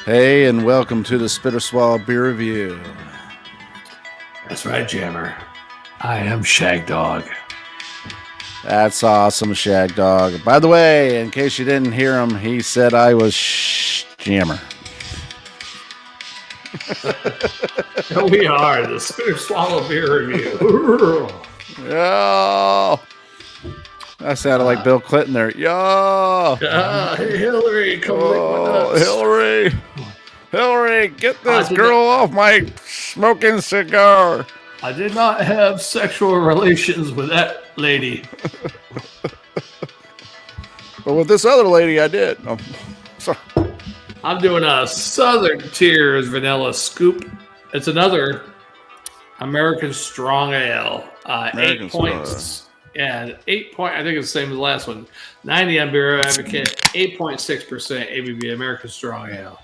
Hey, and welcome to the Spitter Swallow Beer Review. That's right, Jammer. I am Shagdog. That's awesome, Shagdog. By the way, in case you didn't hear him, he said I was Jammer. We are the Spitter Swallow Beer Review. Yo! That sounded like Bill Clinton there. Yo! Hey, Hillary, come lick my nuts. Hillary! Hillary, get this girl off my smoking cigar. I did not have sexual relations with that lady. But with this other lady, I did. Oh, sorry. I'm doing a Southern Tears Vanilla Scoop. It's another American Strong Ale. 8 points. Yeah, 8 point. I think it's the same as the last one. 90 on Beer Advocate, 8.6% ABV American Strong Ale.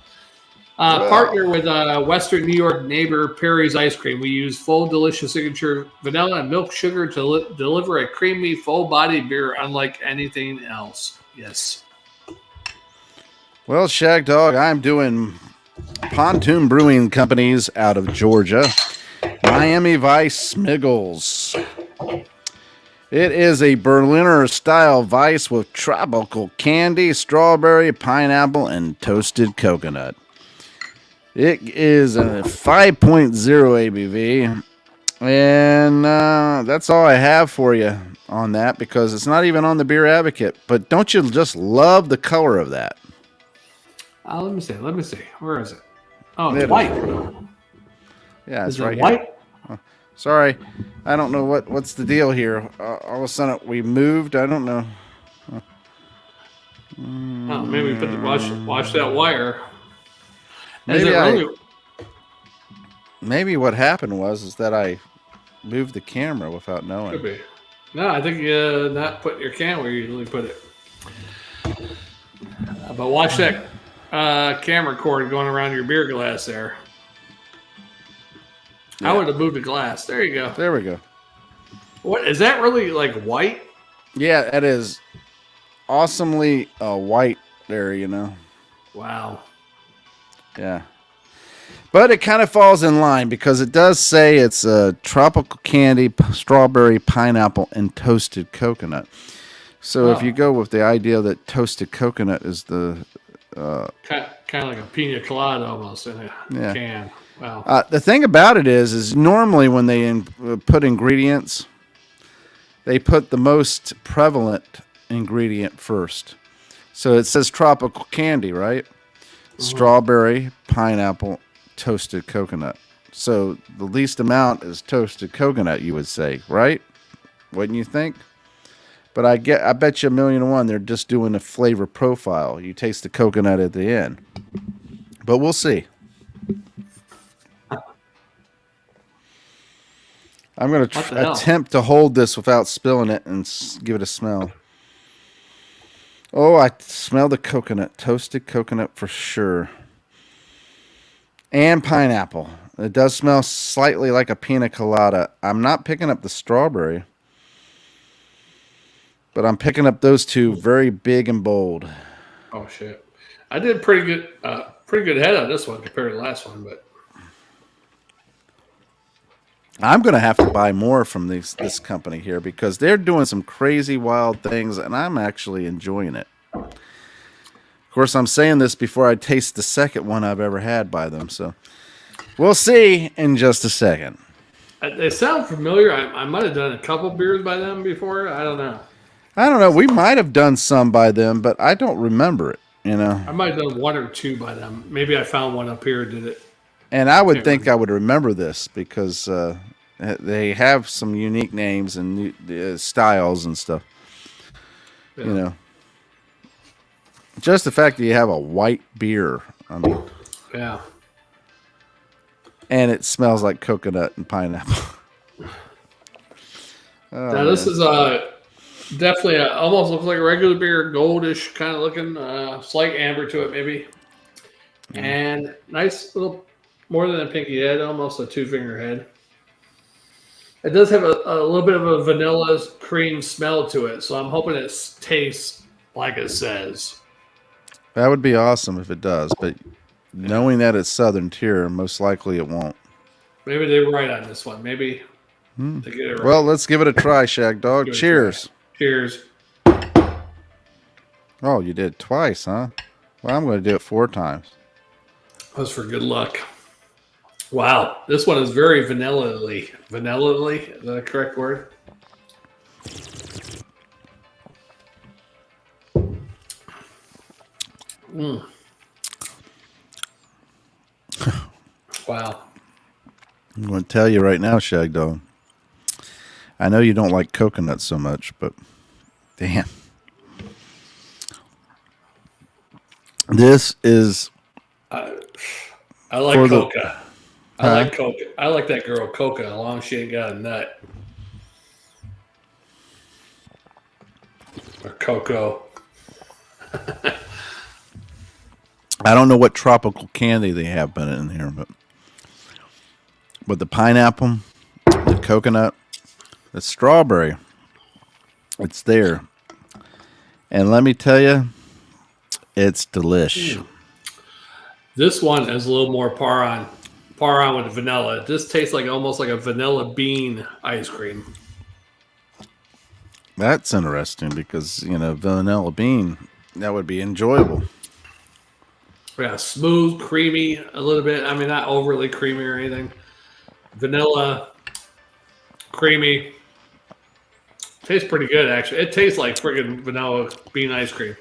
Partner with Western New York neighbor Perry's Ice Cream. We use full, delicious signature vanilla and milk sugar to deliver a creamy, full-bodied beer unlike anything else. Yes. Well, Shagdog, I'm doing Pontoon Brewing Companies out of Georgia. Miami Vice Smiggles. It is a Berliner-style Weiss with tropical candy, strawberry, pineapple, and toasted coconut. It is a 5.0 ABV, and that's all I have for you on that because it's not even on the Beer Advocate. But don't you just love the color of that? Let me see. Where is it? Oh, it's white. Yeah, it's is right it white? Here. Oh, sorry, I don't know what's the deal here. All of a sudden we moved. I don't know. Maybe put watch that wire. Maybe what happened is that I moved the camera without knowing. Could be. No, I think you not put your can where you usually put it. But watch that camera cord going around your beer glass there. Yeah. I would have moved the glass. There you go. There we go. What is that really like white? Yeah, it is awesomely white there, you know. Wow. Yeah. But it kind of falls in line because it does say it's a tropical candy, strawberry, pineapple, and toasted coconut. So if you go with the idea that toasted coconut is the... kind of like a pina colada almost in a can. Wow. The thing about it is normally when they put ingredients, they put the most prevalent ingredient first. So it says tropical candy, right? Strawberry, pineapple, toasted coconut. So the least amount is toasted coconut, you would say, right? Wouldn't you think? But I bet you $1,000,000 they're just doing a flavor profile. You taste the coconut at the end. But we'll see. I'm going to attempt to hold this without spilling it and give it a smell. Oh, I smell the coconut. Toasted coconut for sure. And pineapple. It does smell slightly like a pina colada. I'm not picking up the strawberry. But I'm picking up those two very big and bold. Oh, shit. I did pretty good head on this one compared to the last one, but... I'm going to have to buy more from this company here because they're doing some crazy wild things and I'm actually enjoying it. Of course, I'm saying this before I taste the second one I've ever had by them, so we'll see in just a second. They sound familiar. I might have done a couple beers by them before. I don't know. We might have done some by them, but I don't remember it, you know. I might have done one or two by them. Maybe I found one up here and did it. And I would think I would remember this because they have some unique names and styles and stuff. Yeah. You know, just the fact that you have a white beer. I mean, yeah. And it smells like coconut and pineapple. Now this is definitely almost looks like a regular beer, goldish kind of looking, slight amber to it maybe, and nice little. More than a pinky head, almost a 2-finger head. It does have a little bit of a vanilla cream smell to it, so I'm hoping it tastes like it says. That would be awesome if it does, but knowing that it's Southern Tier, most likely it won't. Maybe they were right on this one. Maybe they get it right. Well, let's give it a try, Shagdog. Cheers. Cheers. Oh, you did it twice, huh? Well, I'm going to do it 4 times. That was for good luck. Wow, this one is very vanilla-ly. Vanilla-ly? Is that a correct word? Wow. I'm going to tell you right now, Shagdog. I know you don't like coconut so much, but damn. This is... I like Coca. I like Coca. I like that girl Coca, as long as she ain't got a nut. Or Cocoa. I don't know what tropical candy they have been in here, but the pineapple, the coconut, the strawberry, it's there. And let me tell you, it's delish. This one is a little more par on with vanilla. This tastes like almost like a vanilla bean ice cream. That's interesting because, vanilla bean, that would be enjoyable. Yeah, smooth, creamy, a little bit. I mean, not overly creamy or anything. Vanilla, creamy. Tastes pretty good, actually. It tastes like friggin' vanilla bean ice cream.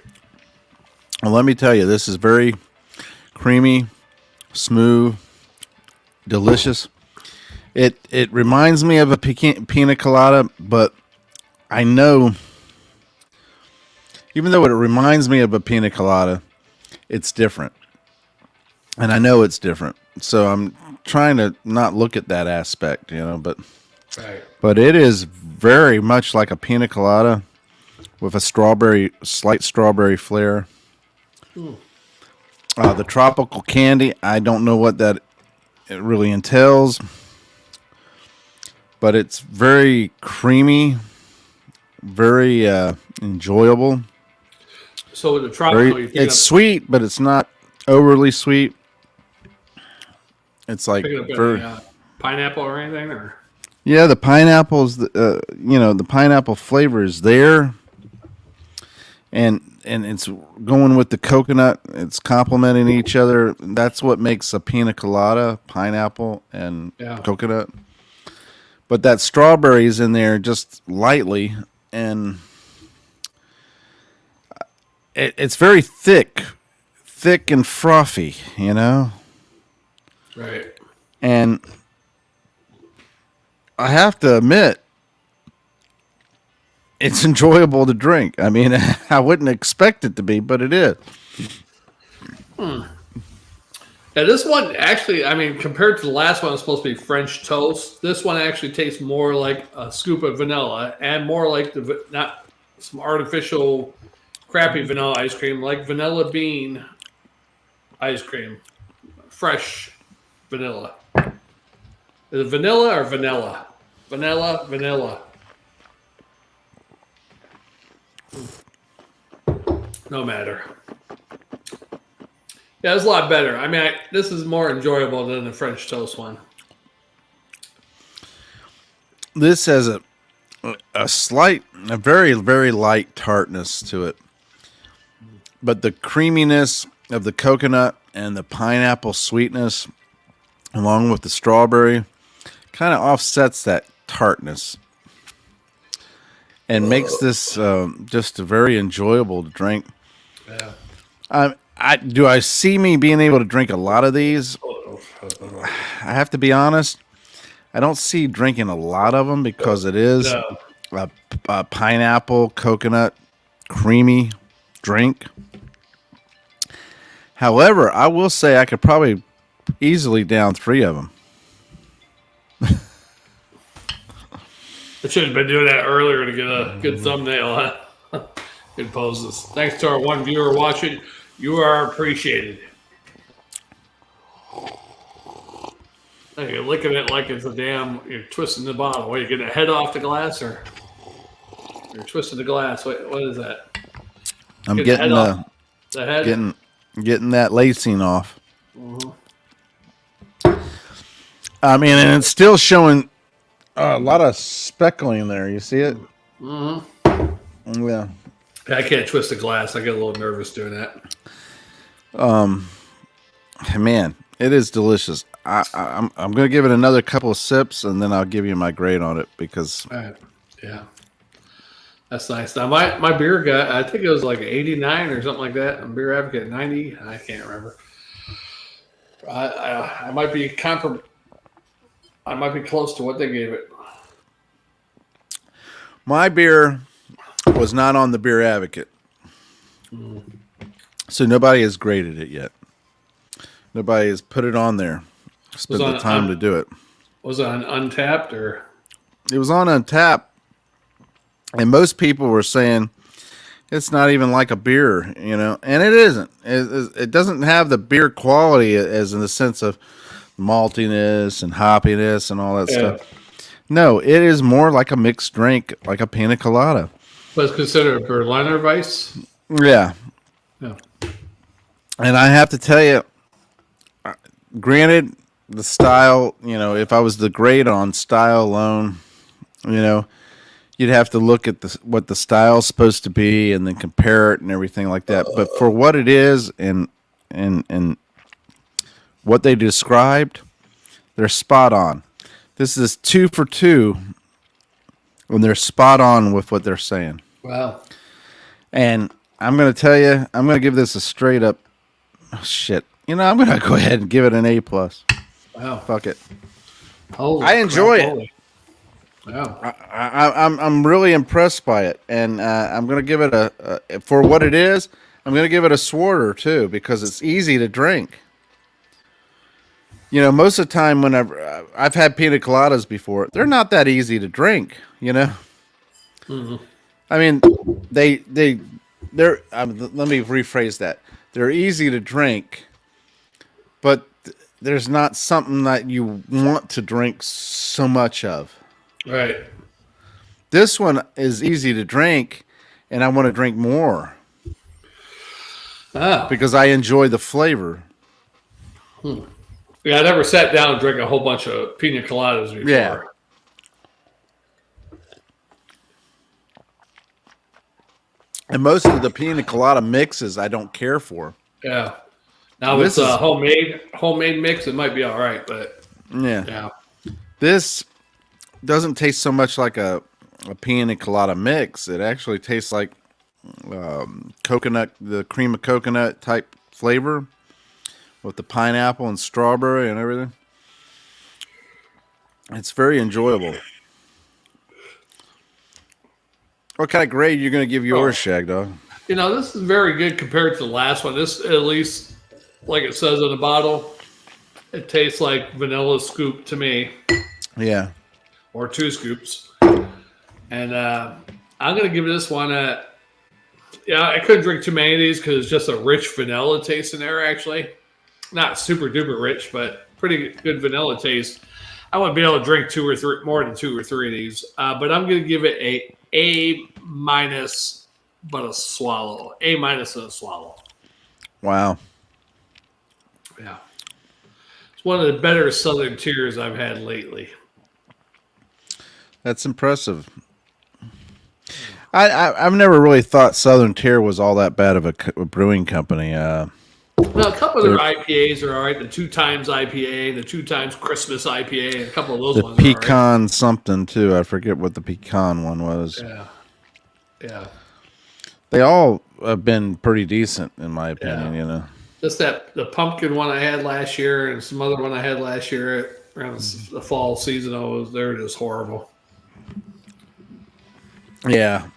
Well, let me tell you, this is very creamy, smooth, delicious. It reminds me of a pina colada, but I know, even though it reminds me of a pina colada, it's different. And I know it's different. So I'm trying to not look at that aspect, but right. But it is very much like a pina colada with a slight strawberry flair. The tropical candy, I don't know what it really entails, but it's very creamy, very enjoyable. So with the tropical, it's sweet, but it's not overly sweet. It's like pineapple or anything, or yeah, the pineapple's the pineapple flavor is there, and it's going with the coconut. It's complementing each other. That's what makes a pina colada: pineapple and coconut. But that strawberry is in there just lightly, and it's very thick and frothy, Right. And I have to admit, it's enjoyable to drink. I mean, I wouldn't expect it to be, but it is. Yeah, this one actually, I mean, compared to the last one, it's supposed to be French toast. This one actually tastes more like a scoop of vanilla and more like not some artificial crappy vanilla ice cream, like vanilla bean ice cream, fresh vanilla. Is it vanilla or vanilla? Vanilla. No matter. Yeah, it's a lot better. I mean, this is more enjoyable than the French toast one. This has a very, very light tartness to it. But the creaminess of the coconut and the pineapple sweetness, along with the strawberry, kind of offsets that tartness and makes this just very enjoyable to drink. Yeah. Do I see me being able to drink a lot of these? I have to be honest. I don't see drinking a lot of them because it is a pineapple, coconut, creamy drink. However, I will say I could probably easily down 3 of them. I should have been doing that earlier to get a good thumbnail, huh? Good poses. Thanks to our one viewer watching. You are appreciated. Hey, you're licking it like it's you're twisting the bottle. What, you getting a head off the glass, or you're twisting the glass? What is that? I'm getting The head. Getting that lacing off. Mm-hmm. I mean, and it's still showing a lot of speckling there. You see it? Mm-hmm. Yeah. I can't twist the glass. I get a little nervous doing that. Man, it is delicious. I'm going to give it another couple of sips, and then I'll give you my grade on it because. All right. Yeah. That's nice. Now, my beer guy, I think it was like 89 or something like that. And Beer Advocate 90. I can't remember. I might be I might be close to what they gave it. My beer was not on the Beer Advocate. So nobody has graded it yet. Nobody has put it on there. Spent the time to do it. Was it on Untapped or? It was on Untapped. And most people were saying it's not even like a beer, and it isn't. It doesn't have the beer quality as in the sense of maltiness and hoppiness and all that stuff. No, it is more like a mixed drink, like a pina colada. But it's considered a Berliner Weiss? Yeah. Yeah. And I have to tell you, granted, the style, if I was to grade on style alone, you'd have to look at what the style's supposed to be and then compare it and everything like that. But for what it is and what they described, they're spot on. This is 2 for 2, and they're spot on with what they're saying. Wow. And I'm going to tell you, I'm going to give this a straight up shit. I'm going to go ahead and give it an A+. Wow. Fuck it. Holy I enjoy it. Holy. Wow. I'm really impressed by it, and I'm going to give it for what it is. I'm going to give it a Swarter too because it's easy to drink. Most of the time, whenever I've had pina coladas before, they're not that easy to drink. Mm-hmm. I mean, they're. Let me rephrase that. They're easy to drink, but there's not something that you want to drink so much of. Right. This one is easy to drink, and I want to drink more. Oh. Because I enjoy the flavor. Yeah, I never sat down and drank a whole bunch of pina coladas before. Yeah. And most of the pina colada mixes I don't care for. Yeah. Now it's a homemade mix, it might be all right, but yeah. This doesn't taste so much like a pina colada mix. It actually tastes like coconut, the cream of coconut type flavor with the pineapple and strawberry and everything. It's very enjoyable. What kind of grade are you going to give yours, Shagdog? This is very good compared to the last one. This, at least, like it says on the bottle, it tastes like vanilla scoop to me. Yeah. Or 2 scoops. And I'm going to give this one I couldn't drink too many of these because it's just a rich vanilla taste in there, actually. Not super duper rich, but pretty good vanilla taste. I wouldn't be able to drink 2 or 3, more than 2 or 3 of these. But I'm going to give it A-, but a swallow. A- and a swallow. Wow. Yeah. It's one of the better Southern Tiers I've had lately. That's impressive. I've never really thought Southern Tier was all that bad of a brewing company. Well, a couple of their IPAs are all right. The 2 times IPA, the 2 times Christmas IPA, and a couple of those ones. The pecan something too. I forget what the pecan one was. Yeah. They all have been pretty decent in my opinion. Just the pumpkin one I had last year and some other one I had last year around the fall season. They're just horrible. Yeah.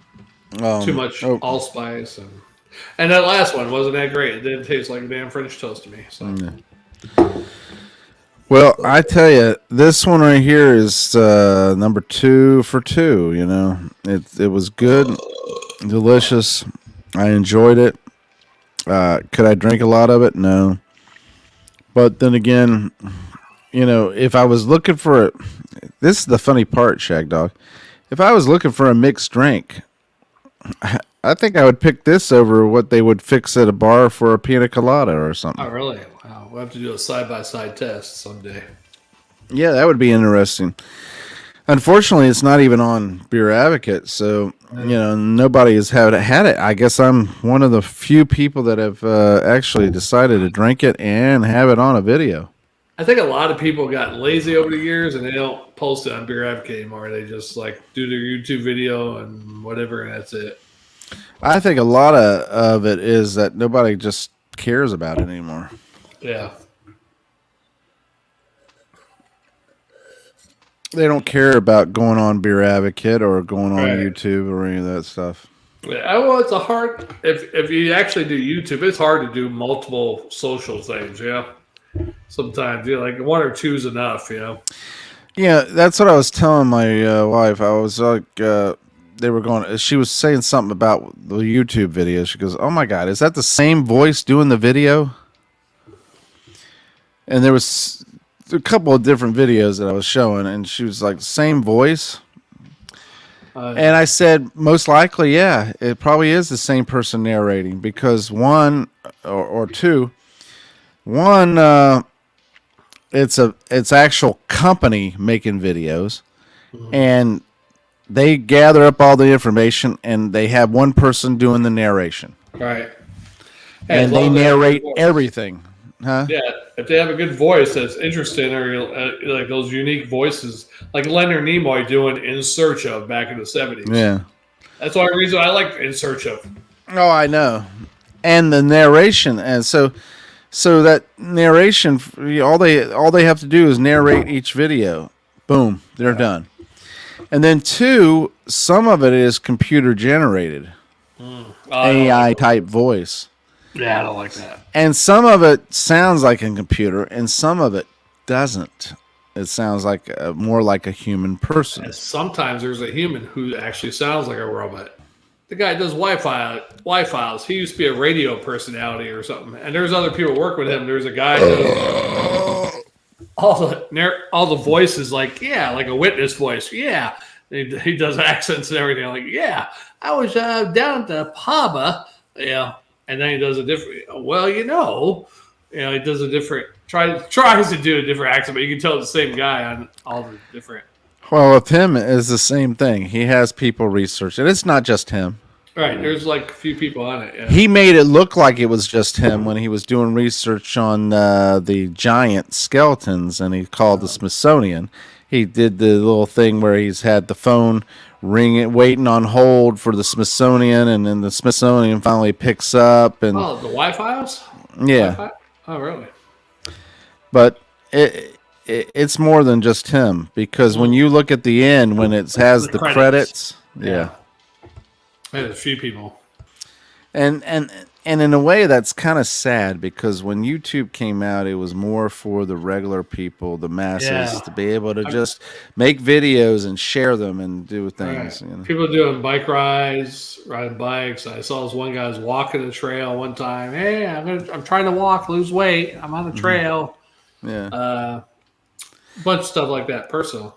Too much allspice and that last one wasn't that great. It didn't taste like a damn French toast to me. So. Well, I tell you, this one right here is number 2 for 2. It was good, delicious. I enjoyed it. Could I drink a lot of it? No. But then again, if I was looking for it, this is the funny part, Shagdog. If I was looking for a mixed drink, I think I would pick this over what they would fix at a bar for a pina colada or something. Oh, really? Wow. We'll have to do a side-by-side test someday. Yeah, that would be interesting. Unfortunately, it's not even on Beer Advocate, so nobody has had it. I guess I'm one of the few people that have actually decided to drink it and have it on a video. I think a lot of people got lazy over the years, and they don't post it on Beer Advocate anymore. They just like do their YouTube video and whatever, and that's it. I think a lot of it is that nobody just cares about it anymore. Yeah. They don't care about going on Beer Advocate or going on YouTube or any of that stuff. Yeah, well, it's a hard if you actually do YouTube, it's hard to do multiple social things. Yeah, sometimes like one or two is enough. Yeah, that's what I was telling my wife. I was like, they were going. She was saying something about the YouTube video. She goes, "Oh my God, is that the same voice doing the video?" And there was a couple of different videos that I was showing, and she was like, "Same voice." And I said, most likely, yeah, it probably is the same person narrating because one, it's actual company making videos, and they gather up all the information, and they have one person doing the narration, right? And they narrate everything, huh? Yeah, if they have a good voice that's interesting, or like those unique voices, like Leonard Nimoy doing "In Search of" back in the 70s. Yeah, that's the reason I like "In Search of." Oh, I know, and the narration, and so that narration, all they have to do is narrate each video. Boom, they're done. And then two, some of it is computer generated, AI type voice. Yeah, I don't like that. And some of it sounds like a computer, and some of it doesn't. It sounds like more like a human person. And sometimes there's a human who actually sounds like a robot. The guy does Wi-Fi's. He used to be a radio personality or something. And there's other people work with him. There's a guy who does all the voices like a witness voice. Yeah, he does accents and everything. Like, yeah, I was down at the pub. And then he does a different. Well, he does a different. Tries to do a different accent, but you can tell it's the same guy on all the different. Well, with him, it's the same thing. He has people research it. It's not just him. Right. There's like a few people on it. Yeah. He made it look like it was just him when he was doing research on the giant skeletons, and he called the Smithsonian. He did the little thing where he's had the phone ringing, waiting on hold for the Smithsonian, and then the Smithsonian finally picks up. And the Wi-Fi's? Yeah. Wi-Fi? Oh, really? But it's more than just him, because when you look at the end, when it has the credits, yeah. There's a few people. And in a way, that's kind of sad, because when YouTube came out, it was more for the regular people, the masses, to be able to just make videos and share them and do things. Right. People doing bike rides, riding bikes. I saw this one guy was walking the trail one time. Hey, I'm trying to lose weight. I'm on the trail. Yeah. A bunch of stuff like that, personal.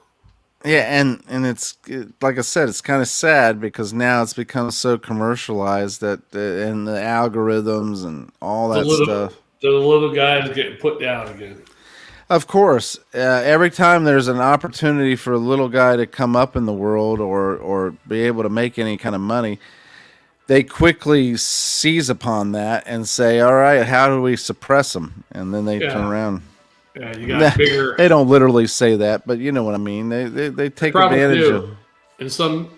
Yeah, and it's like I said, it's kind of sad because now it's become so commercialized and the algorithms and all that stuff. The little guy is getting put down again. Of course, every time there's an opportunity for a little guy to come up in the world or be able to make any kind of money, they quickly seize upon that and say, "All right, how do we suppress them?" And then they turn around. Yeah, you got bigger. They don't literally say that, but you know what I mean. They take advantage of. In some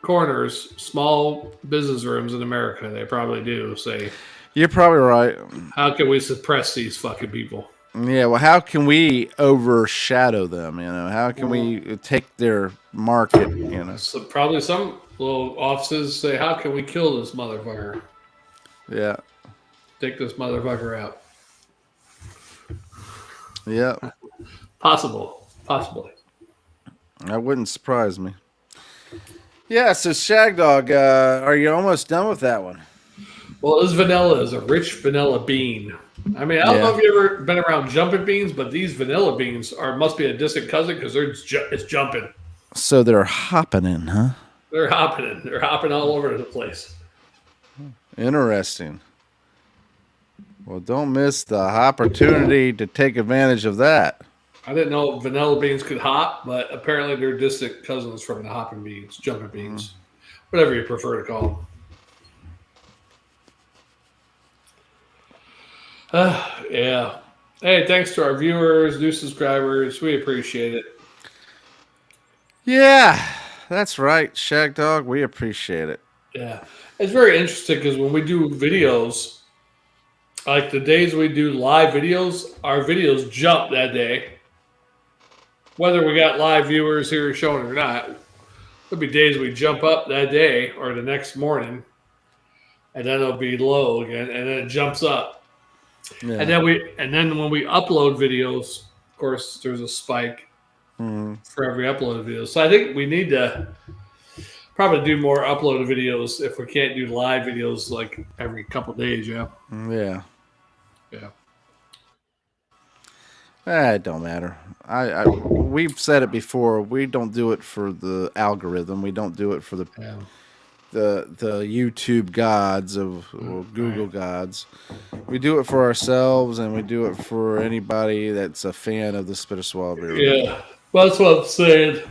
corners, small business rooms in America, they probably do say. You're probably right. How can we suppress these fucking people? Yeah, well, how can we overshadow them? How can we take their market? So probably some little offices say, "How can we kill this motherfucker?" Yeah. Take this motherfucker out. Yeah. Possibly. That wouldn't surprise me. Yeah, so Shagdog, are you almost done with that one? Well, this vanilla is a rich vanilla bean. I mean, I don't know if you've ever been around jumping beans, but these vanilla beans must be a distant cousin because it's jumping. So they're hopping in, huh? They're hopping in. They're hopping all over the place. Interesting. Well, don't miss the opportunity to take advantage of that. I didn't know vanilla beans could hop, but apparently they're distant cousins from the hopping beans, jumping beans, whatever you prefer to call them. Yeah. Hey, thanks to our viewers, new subscribers. We appreciate it. Yeah, that's right, Shagdog. We appreciate it. Yeah. It's very interesting because when we do videos, like the days we do live videos, our videos jump that day. Whether we got live viewers here showing or not, there'll be days we jump up that day or the next morning, and then it'll be low again, and then it jumps up. Yeah. And then when we upload videos, of course, there's a spike for every uploaded video. So I think we need to probably do more uploaded videos if we can't do live videos like every couple of days. Yeah. Yeah. Yeah. It don't matter. We've said it before. We don't do it for the algorithm. We don't do it for the YouTube gods of or Google gods. We do it for ourselves, and we do it for anybody that's a fan of the Spitter Swallow Beer. Yeah, well, that's what I'm saying.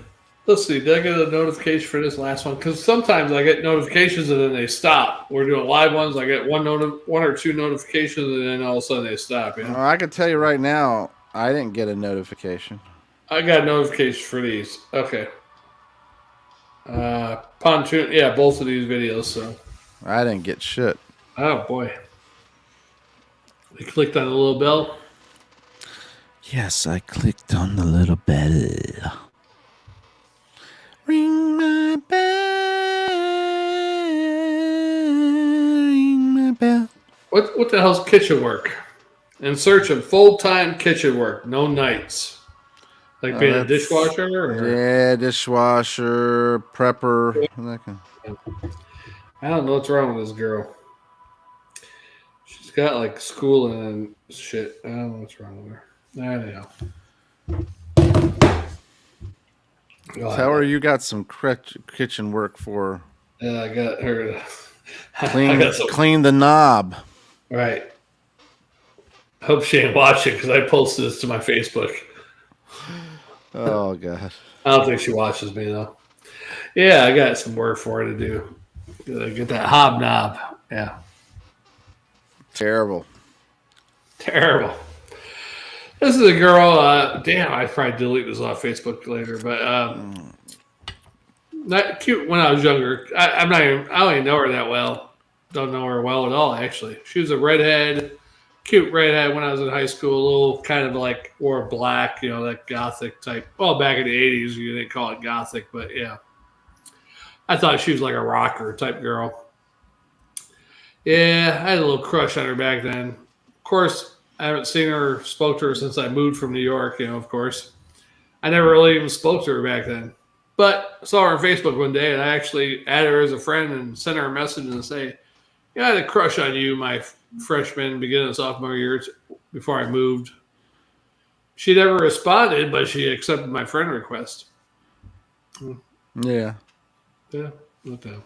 Let's see. Did I get a notification for this last one? Because sometimes I get notifications and then they stop. We're doing live ones. I get one or two notifications, and then all of a sudden they stop. Yeah. I can tell you right now, I didn't get a notification. I got a notification for these. Okay. Pontoon. Yeah, both of these videos. So I didn't get shit. Oh boy. You clicked on the little bell. Yes, I clicked on the little bell. Ring my bell. Ring my bell. What the hell's kitchen work? In search of full-time kitchen work, no nights. Like being a dishwasher? Or? Yeah, dishwasher, prepper. I don't know what's wrong with this girl. She's got like schooling and shit. I don't know what's wrong with her. I don't know. Tell her you got some kitchen work for her. Yeah, I got her. Clean the knob. Right. Hope she ain't watching because I posted this to my Facebook. Oh, God. I don't think she watches me, though. Yeah, I got some work for her to do. Get that hobnob. Yeah. Terrible. This is a girl. Damn, I probably delete this off Facebook later, but not cute when I was younger. I don't even know her that well. Don't know her well at all, actually. She was a redhead, cute redhead when I was in high school. A little kind of like wore black, that gothic type. Well, back in the 80s, you didn't call it gothic, but yeah. I thought she was like a rocker type girl. Yeah, I had a little crush on her back then. Of course, I haven't seen her or spoke to her since I moved from New York, of course. I never really even spoke to her back then. But I saw her on Facebook one day, and I actually added her as a friend and sent her a message and say, I had a crush on you my freshman, beginning of sophomore years before I moved. She never responded, but she accepted my friend request. Yeah. Yeah, what the hell?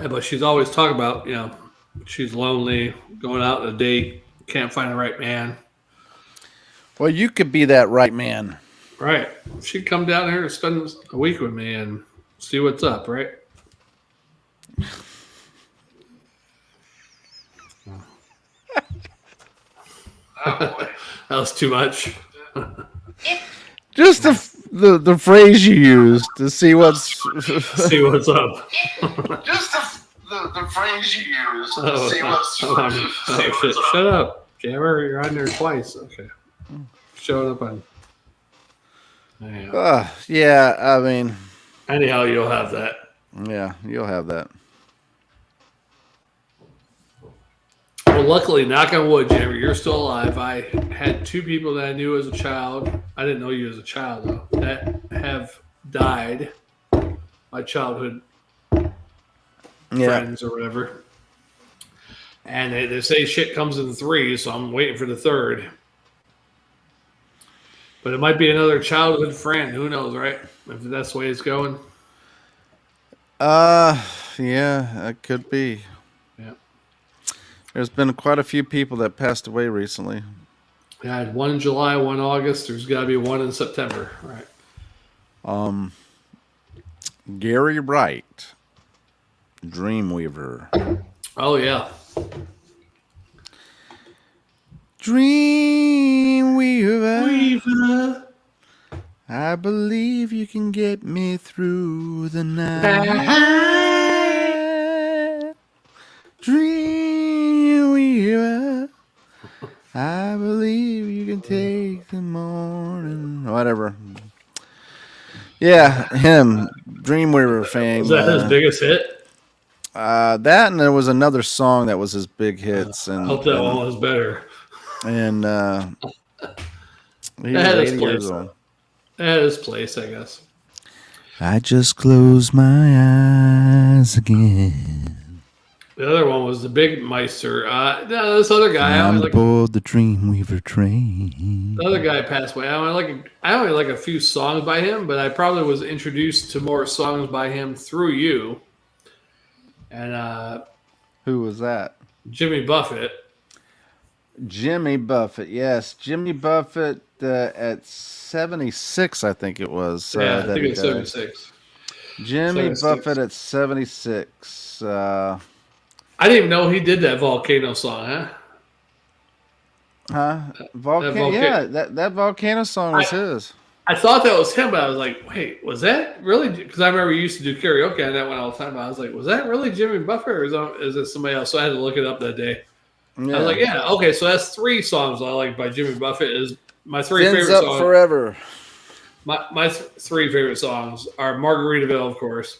Yeah, but she's always talking about, she's lonely, going out on a date, can't find the right man. Well, you could be that right man. Right. She'd come down here and spend a week with me and see what's up, right? Oh, boy. That was too much. Just the phrase you used to see what's see what's up. Just the phrase you used to see what's shit. Shut up, Jammer. You're on there twice. Okay. Showed up on. Yeah, I mean. Anyhow, you'll have that. Yeah, you'll have that. Well, luckily, knock on wood, Jammer, you're still alive. I had two people that I knew as a child. I didn't know you as a child, though, that have died. My childhood friends or whatever. And they say shit comes in threes, so I'm waiting for the third. But it might be another childhood friend. Who knows, right? If that's the way it's going. Yeah, it could be. Yeah. There's been quite a few people that passed away recently. I had one in July, one August. There's got to be one in September. Right. Um, Gary Wright, Dreamweaver. Oh, yeah. Dreamweaver, Weaver. I believe you can get me through the Bye. night. Dreamweaver, I believe you can take the morning. Whatever. Yeah, him, Dreamweaver Was fame. that his biggest hit? That and there was another song that was his big hits, I hope that one was better. and he That was had its 80 place. years old. That had its place, I guess. I just close my eyes again. The other one was the Big Meister. No, this other guy. I'm aboard the Dreamweaver train. The other guy passed away. I only like a few songs by him, but I probably was introduced to more songs by him through you. And Who was that? Jimmy Buffett. Jimmy Buffett. Yes, Jimmy Buffett at 76, I think it was. Yeah, I think it's 76. Jimmy 76. Buffett at 76. I didn't even know he did that Volcano song, huh? Volcano. Yeah, that Volcano song was his. I thought that was him, but I was like, wait, was that really? Because I remember you used to do karaoke on that one all the time. But I was like, was that really Jimmy Buffett or is it somebody else? So I had to look it up that day. Yeah. I was like, yeah, okay, so that's 3 songs I like by Jimmy Buffett. Is my 3 Fins favorite up songs. forever. My 3 favorite songs are Margaritaville, of course,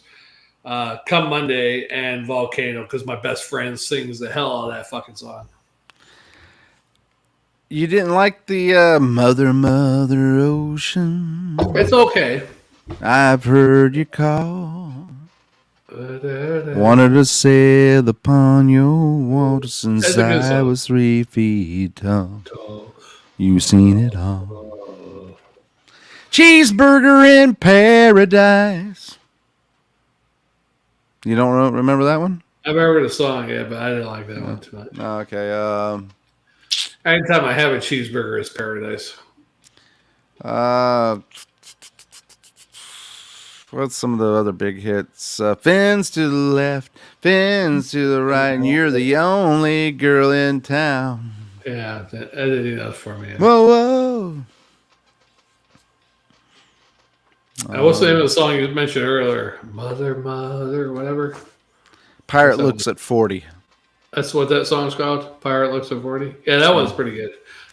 Come Monday, and Volcano, because my best friend sings the hell out of that fucking song. You didn't like the Mother, Mother Ocean? It's okay. I've heard you call. Wanted to sail upon your waters since I was 3 feet tall. You seen it all. Cheeseburger in paradise. You don't remember that one? I remember the song, yeah, but I didn't like that one too much. Okay. Anytime I have a cheeseburger, it's paradise. What's some of the other big hits? Fins to the left, fins to the right, and you're the only girl in town. Yeah, that did enough for me. Yeah. Whoa, whoa. What's the name of the song you mentioned earlier? Mother, Mother, whatever. Pirate Looks at 40. That's what that song's called? Pirate Looks at 40? Yeah, that one's pretty good.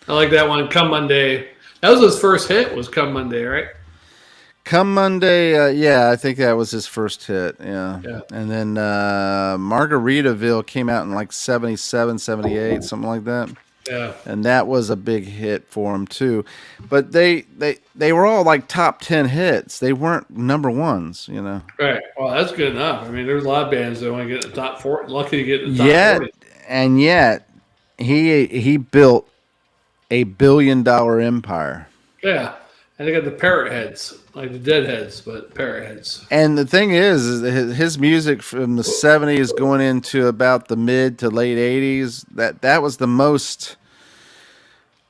I like that one. Come Monday. That was his first hit, was Come Monday, right? Come Monday, yeah, I think that was his first hit, yeah. And then Margaritaville came out in like 77, 78, something like that. Yeah. And that was a big hit for him too. But they were all like top 10 hits. They weren't number ones, you know. Right. Well, that's good enough. I mean, there's a lot of bands that want to get in the top 4. Lucky to get in the top 40. And yet he built a $1 billion empire. Yeah. And they got the parrot heads, like the deadheads, but parrot heads. And the thing is his music from the 70s going into about the mid to late 80s, that was the most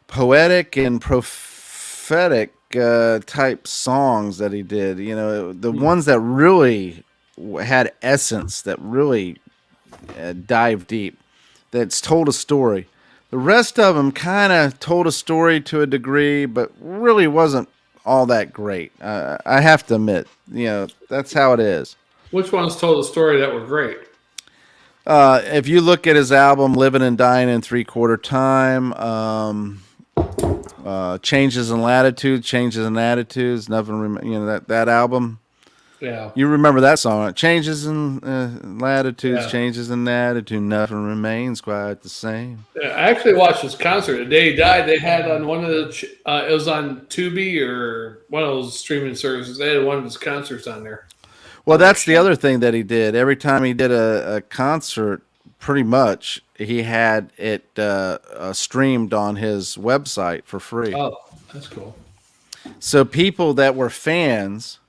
poetic and prophetic type songs that he did. You know, the ones that really had essence, that really dive deep, that's told a story. The rest of them kind of told a story to a degree, but really wasn't all that great. I have to admit, you know, that's how it is. Which ones told a story that were great? If you look at his album "Living and Dying in 3/4 Time," "Changes in Latitude," "Changes in Attitudes," nothing. You know that album. Yeah. You remember that song? Changes in latitudes, changes in attitude, nothing remains quite the same. Yeah, I actually watched his concert. The day he died, they had on one of the, it was on Tubi or one of those streaming services. They had one of his concerts on there. Well, that's the other thing that he did. Every time he did a concert, pretty much, he had it streamed on his website for free. Oh, that's cool. So people that were fans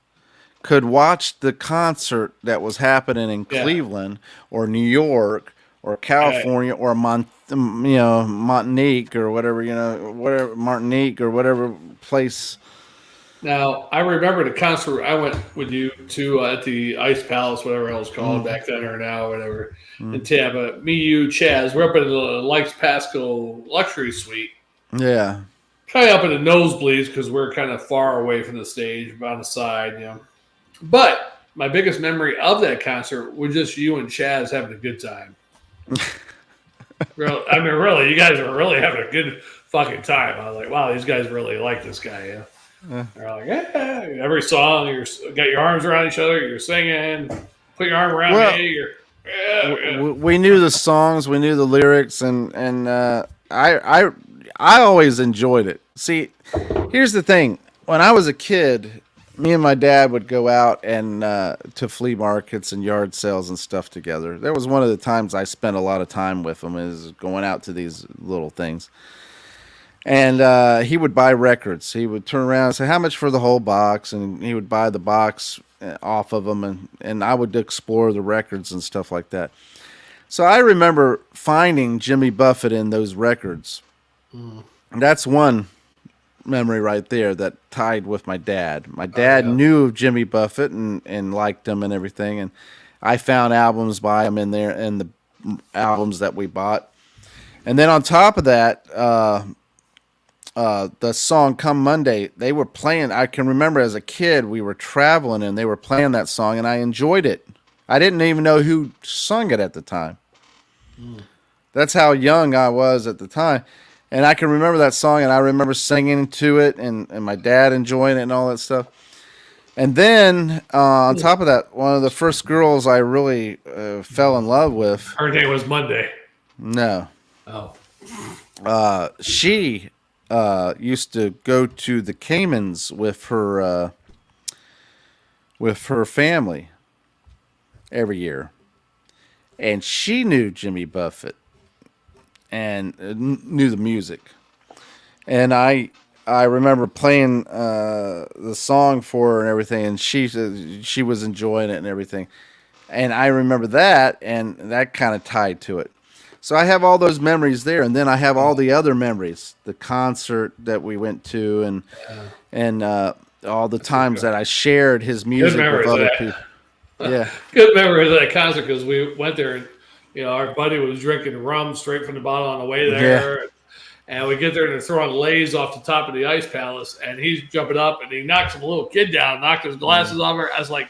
could watch the concert that was happening in Cleveland or New York or California or Martinique or whatever place. Now, I remember the concert I went with you to at the Ice Palace, whatever it was called back then or now, whatever, in Tampa. Me, you, Chaz, we're up in the Likes Pasco luxury suite. Yeah. Kind of up in the nosebleeds because we're kind of far away from the stage, on the side, you know. But my biggest memory of that concert was just you and Chaz having a good time. Really, you guys were really having a good fucking time. I was like, wow, these guys really like this guy, yeah. They're like, yeah, every song, you got your arms around each other, you're singing, put your arm around me. We knew the songs, we knew the lyrics, and I always enjoyed it. See, here's the thing: when I was a kid, me and my dad would go out and to flea markets and yard sales and stuff together. That was one of the times I spent a lot of time with him, is going out to these little things. And he would buy records. He would turn around and say, how much for the whole box? And he would buy the box off of them. And I would explore the records and stuff like that. So I remember finding Jimmy Buffett in those records. And that's one memory right there that tied with my dad. My dad knew of Jimmy Buffett and liked him and everything. And I found albums by him in there and the albums that we bought. And then on top of that, the song Come Monday, they were playing. I can remember as a kid, we were traveling and they were playing that song and I enjoyed it. I didn't even know who sung it at the time. That's how young I was at the time. And I can remember that song and I remember singing to it and my dad enjoying it and all that stuff. And then on top of that, one of the first girls I really fell in love with. Her name was Monday. No. Oh. She used to go to the Caymans with her family every year, and she knew Jimmy Buffett and knew the music. And I remember playing the song for her and everything, and she was enjoying it and everything. And I remember that, and that kind of tied to it. So I have all those memories there, and then I have all the other memories, the concert that we went to, and all the times that I shared his music with other people. Yeah, good memory of that concert because we went there, and our buddy was drinking rum straight from the bottle on the way there, and we get there and they're throwing lays off the top of the Ice Palace, and he's jumping up and he knocks some little kid down, knocked his glasses off her. I was like,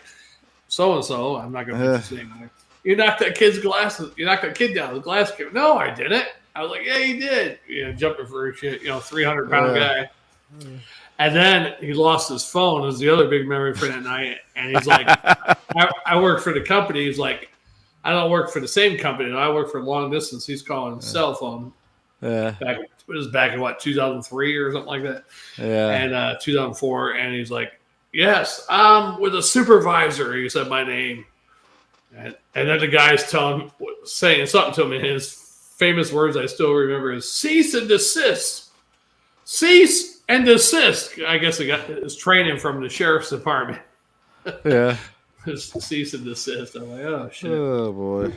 so and so, I'm not going to mention his name. You knocked that kid's glasses. You knocked that kid down. The glass kid. No, I didn't. I was like, yeah, you did. Jumping for a 300-pound guy. And then he lost his phone. It was the other big memory for that night. And he's like, I work for the company. He's like, I don't work for the same company. I work for long distance. He's calling his cell phone. Yeah. It was back in 2003 or something like that. Yeah. And 2004. And he's like, yes, I'm with a supervisor. He said my name. And then the guy's saying something to him, and his famous words I still remember is cease and desist. Cease and desist. I guess he got his training from the sheriff's department. Yeah. Cease and desist. I'm like, oh, shit. Oh, boy.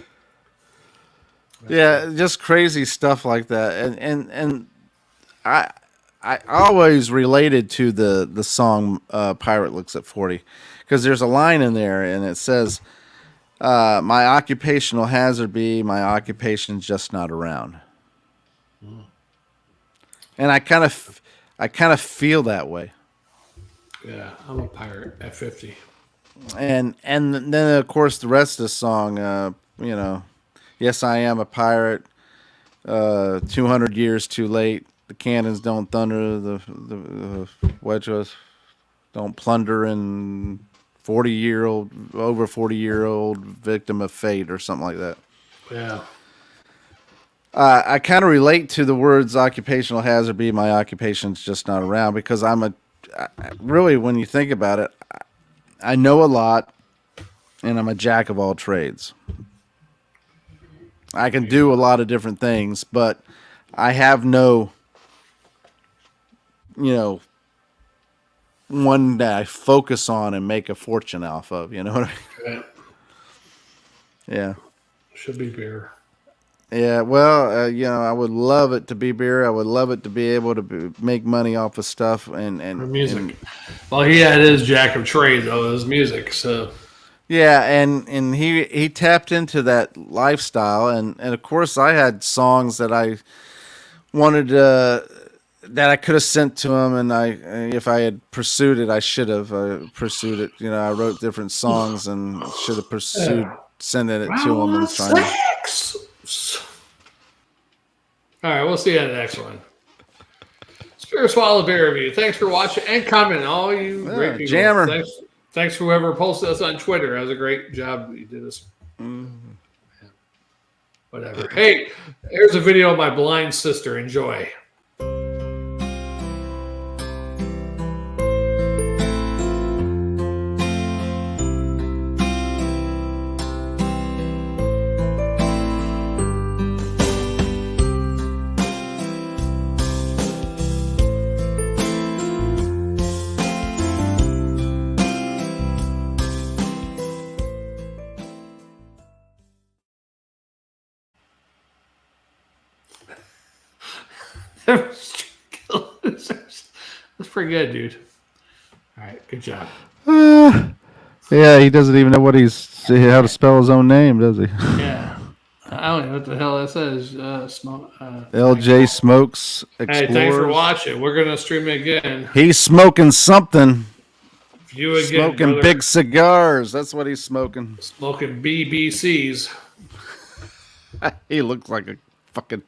Yeah, just crazy stuff like that. And I always related to the song Pirate Looks at 40, because there's a line in there, and it says, my occupational hazard be my occupation's just not around. And I kind of feel that way. Yeah, I'm a pirate at 50. And then of course the rest of the song, yes, I am a pirate. 200 years too late. The cannons don't thunder. The wedges don't plunder, and over 40-year-old victim of fate or something like that. Yeah. I kind of relate to the words occupational hazard be my occupation's just not around, because really, when you think about it, I know a lot and I'm a jack of all trades. I can do a lot of different things, but I have no, one that I focus on and make a fortune off of. You know what I mean? Right. Yeah. Should be beer. Yeah, well, I would love it to be beer. I would love it to be able to make money off of stuff and music. Well, he had his jack of trades, though, his music. So yeah, and he tapped into that lifestyle, and of course I had songs that I wanted that I could have sent to him, and if I had pursued it, I should have pursued it. I wrote different songs and should have pursued sending it to him and trying to. All right, we'll see you in the next one. Spirit Swallow Beer Review. Thanks for watching and commenting, all you great people. Jammer. Thanks for whoever posted us on Twitter. That was a great job you did us. Whatever. Hey, here's a video of my blind sister. Enjoy. That's pretty good, dude. All right, good job. Yeah, he doesn't even know how to spell his own name, does he? Yeah, I don't know what the hell that says. LJ Smokes Explorers. Hey, thanks for watching. We're gonna stream it again. He's smoking something. You again, smoking brother. Big cigars. That's what he's smoking. Smoking BBCs. He looks like a fucking.